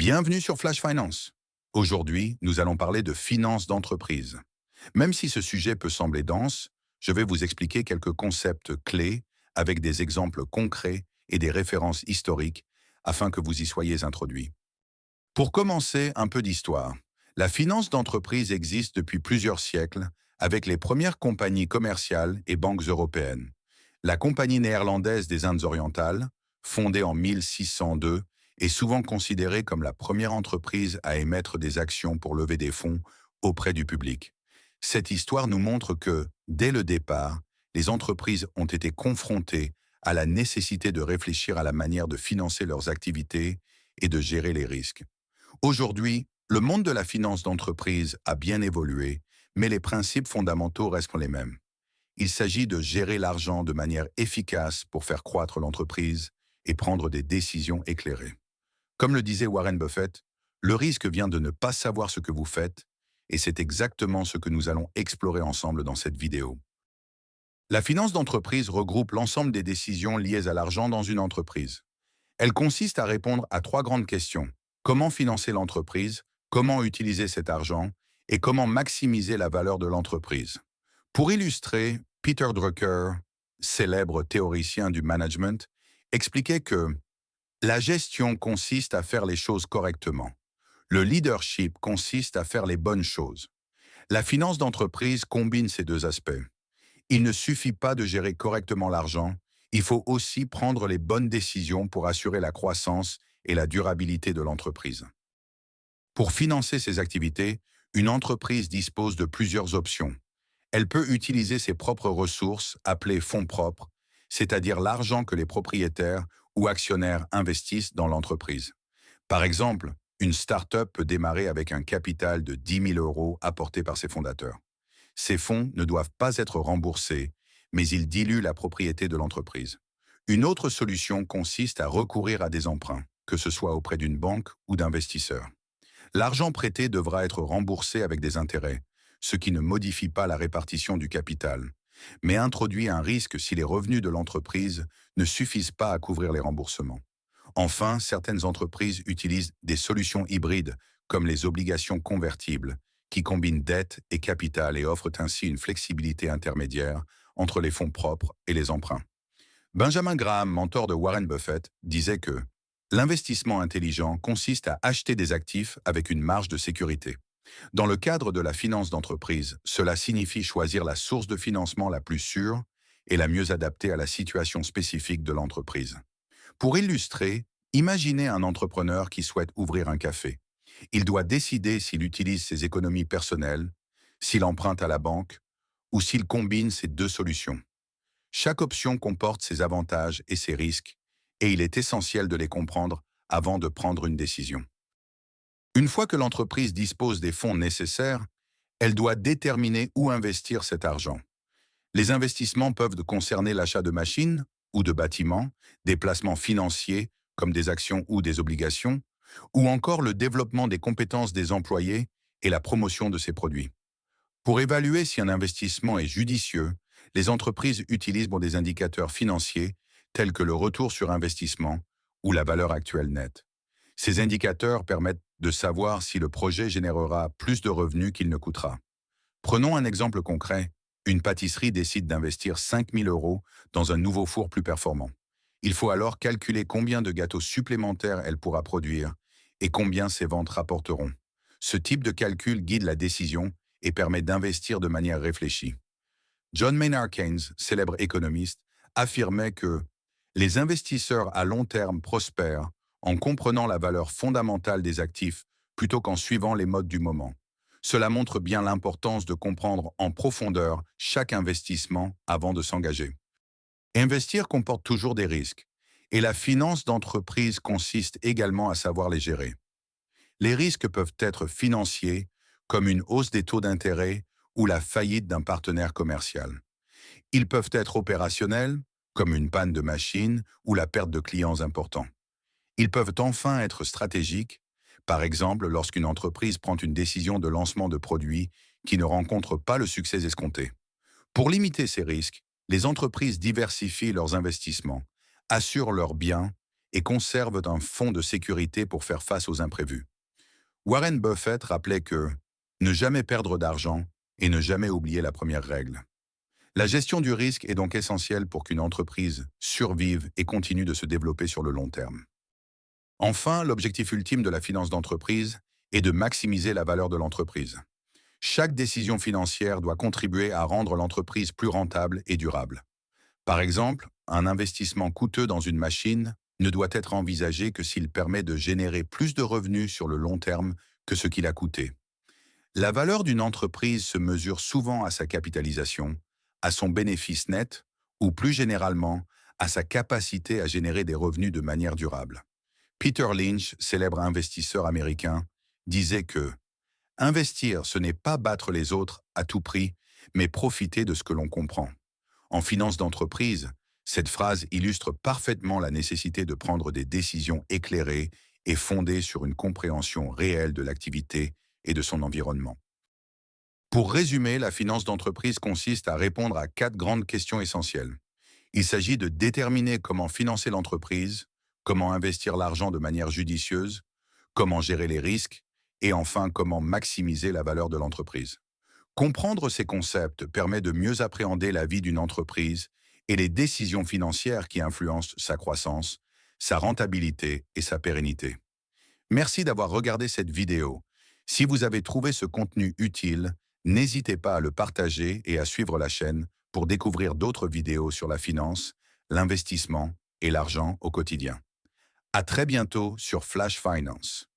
Bienvenue sur Flash Finance. Aujourd'hui, nous allons parler de finances d'entreprise. Même si ce sujet peut sembler dense, je vais vous expliquer quelques concepts clés avec des exemples concrets et des références historiques afin que vous y soyez introduits. Pour commencer, un peu d'histoire. La finance d'entreprise existe depuis plusieurs siècles avec les premières compagnies commerciales et banques européennes. La Compagnie néerlandaise des Indes orientales, fondée en 1602, est souvent considérée comme la première entreprise à émettre des actions pour lever des fonds auprès du public. Cette histoire nous montre que, dès le départ, les entreprises ont été confrontées à la nécessité de réfléchir à la manière de financer leurs activités et de gérer les risques. Aujourd'hui, le monde de la finance d'entreprise a bien évolué, mais les principes fondamentaux restent les mêmes. Il s'agit de gérer l'argent de manière efficace pour faire croître l'entreprise et prendre des décisions éclairées. Comme le disait Warren Buffett, le risque vient de ne pas savoir ce que vous faites, et c'est exactement ce que nous allons explorer ensemble dans cette vidéo. La finance d'entreprise regroupe l'ensemble des décisions liées à l'argent dans une entreprise. Elle consiste à répondre à trois grandes questions. Comment financer l'entreprise, comment utiliser cet argent et comment maximiser la valeur de l'entreprise. Pour illustrer, Peter Drucker, célèbre théoricien du management, expliquait que la gestion consiste à faire les choses correctement. Le leadership consiste à faire les bonnes choses. La finance d'entreprise combine ces deux aspects. Il ne suffit pas de gérer correctement l'argent, il faut aussi prendre les bonnes décisions pour assurer la croissance et la durabilité de l'entreprise. Pour financer ses activités, une entreprise dispose de plusieurs options. Elle peut utiliser ses propres ressources, appelées fonds propres, c'est-à-dire l'argent que les propriétaires ou actionnaires investissent dans l'entreprise. Par exemple, une start-up peut démarrer avec un capital de 10 000 euros apporté par ses fondateurs. Ces fonds ne doivent pas être remboursés, mais ils diluent la propriété de l'entreprise. Une autre solution consiste à recourir à des emprunts, que ce soit auprès d'une banque ou d'investisseurs. L'argent prêté devra être remboursé avec des intérêts, ce qui ne modifie pas la répartition du capital, mais introduit un risque si les revenus de l'entreprise ne suffisent pas à couvrir les remboursements. Enfin, certaines entreprises utilisent des solutions hybrides, comme les obligations convertibles, qui combinent dette et capital et offrent ainsi une flexibilité intermédiaire entre les fonds propres et les emprunts. Benjamin Graham, mentor de Warren Buffett, disait que l'investissement intelligent consiste à acheter des actifs avec une marge de sécurité. Dans le cadre de la finance d'entreprise, cela signifie choisir la source de financement la plus sûre et la mieux adaptée à la situation spécifique de l'entreprise. Pour illustrer, imaginez un entrepreneur qui souhaite ouvrir un café. Il doit décider s'il utilise ses économies personnelles, s'il emprunte à la banque ou s'il combine ces deux solutions. Chaque option comporte ses avantages et ses risques, et il est essentiel de les comprendre avant de prendre une décision. Une fois que l'entreprise dispose des fonds nécessaires, elle doit déterminer où investir cet argent. Les investissements peuvent concerner l'achat de machines ou de bâtiments, des placements financiers comme des actions ou des obligations, ou encore le développement des compétences des employés et la promotion de ces produits. Pour évaluer si un investissement est judicieux, les entreprises utilisent des indicateurs financiers tels que le retour sur investissement ou la valeur actuelle nette. Ces indicateurs permettent de savoir si le projet générera plus de revenus qu'il ne coûtera. Prenons un exemple concret. Une pâtisserie décide d'investir 5 000 euros dans un nouveau four plus performant. Il faut alors calculer combien de gâteaux supplémentaires elle pourra produire et combien ses ventes rapporteront. Ce type de calcul guide la décision et permet d'investir de manière réfléchie. John Maynard Keynes, célèbre économiste, affirmait que les investisseurs à long terme prospèrent en comprenant la valeur fondamentale des actifs plutôt qu'en suivant les modes du moment. Cela montre bien l'importance de comprendre en profondeur chaque investissement avant de s'engager. Investir comporte toujours des risques, et la finance d'entreprise consiste également à savoir les gérer. Les risques peuvent être financiers, comme une hausse des taux d'intérêt ou la faillite d'un partenaire commercial. Ils peuvent être opérationnels, comme une panne de machine ou la perte de clients importants. Ils peuvent enfin être stratégiques, par exemple lorsqu'une entreprise prend une décision de lancement de produits qui ne rencontrent pas le succès escompté. Pour limiter ces risques, les entreprises diversifient leurs investissements, assurent leurs biens et conservent un fonds de sécurité pour faire face aux imprévus. Warren Buffett rappelait que ne jamais perdre d'argent et ne jamais oublier la première règle. La gestion du risque est donc essentielle pour qu'une entreprise survive et continue de se développer sur le long terme. Enfin, l'objectif ultime de la finance d'entreprise est de maximiser la valeur de l'entreprise. Chaque décision financière doit contribuer à rendre l'entreprise plus rentable et durable. Par exemple, un investissement coûteux dans une machine ne doit être envisagé que s'il permet de générer plus de revenus sur le long terme que ce qu'il a coûté. La valeur d'une entreprise se mesure souvent à sa capitalisation, à son bénéfice net ou plus généralement à sa capacité à générer des revenus de manière durable. Peter Lynch, célèbre investisseur américain, disait que investir, ce n'est pas battre les autres à tout prix, mais profiter de ce que l'on comprend. En finance d'entreprise, cette phrase illustre parfaitement la nécessité de prendre des décisions éclairées et fondées sur une compréhension réelle de l'activité et de son environnement. Pour résumer, la finance d'entreprise consiste à répondre à 4 grandes questions essentielles. Il s'agit de déterminer comment financer l'entreprise, comment investir l'argent de manière judicieuse, comment gérer les risques et enfin comment maximiser la valeur de l'entreprise. Comprendre ces concepts permet de mieux appréhender la vie d'une entreprise et les décisions financières qui influencent sa croissance, sa rentabilité et sa pérennité. Merci d'avoir regardé cette vidéo. Si vous avez trouvé ce contenu utile, n'hésitez pas à le partager et à suivre la chaîne pour découvrir d'autres vidéos sur la finance, l'investissement et l'argent au quotidien. À très bientôt sur Flash Finance.